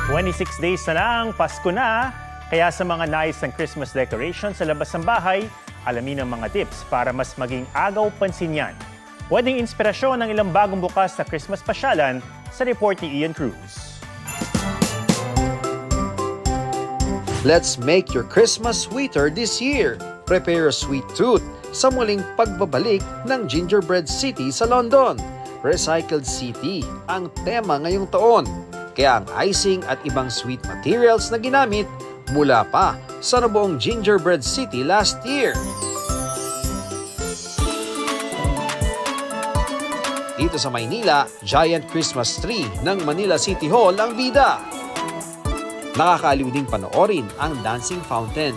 26 days na lang, Pasko na. Kaya sa mga nais ng Christmas decoration sa labas ng bahay, alamin ang mga tips para mas maging agaw pansin yan. Pwedeng inspirasyon ng ilang bagong bukas na Christmas pasyalan sa report ni Ian Cruz. Let's make your Christmas sweeter this year. Prepare a sweet tooth sa muling pagbabalik ng Gingerbread City sa London. Recycled City ang tema ngayong taon. Kaya ang icing at ibang sweet materials na ginamit mula pa sa nabuong Gingerbread City last year. Dito sa Maynila, giant Christmas tree ng Manila City Hall ang bida. Nakakaaliw ding panoorin ang dancing fountain.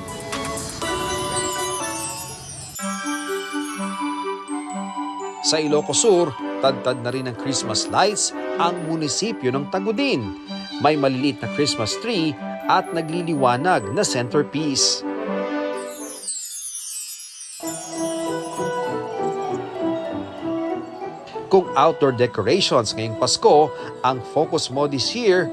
Sa Ilocos Sur, tad-tad na rin ng Christmas lights ang munisipyo ng Tagudin. May maliliit na Christmas tree at nagliliwanag na centerpiece. Kung outdoor decorations ngayong Pasko ang focus mo this year,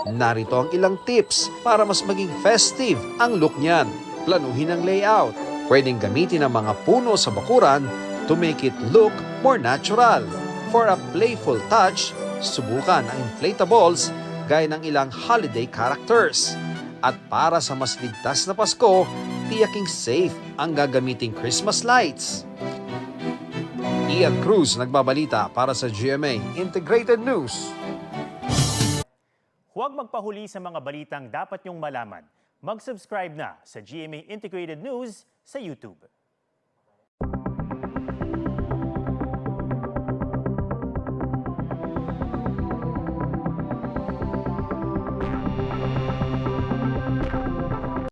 narito ang ilang tips para mas maging festive ang look niyan. Planuhin ang layout. Pwedeng gamitin ang mga puno sa bakuran to make it look more natural. For a playful touch, subukan ang inflatables gaya ng ilang holiday characters. At para sa mas ligtas na Pasko, tiyaking safe ang gagamiting Christmas lights. Ian Cruz nagbabalita para sa GMA Integrated News. Huwag magpahuli sa mga balitang dapat niyong malaman. Mag-subscribe na sa GMA Integrated News sa YouTube.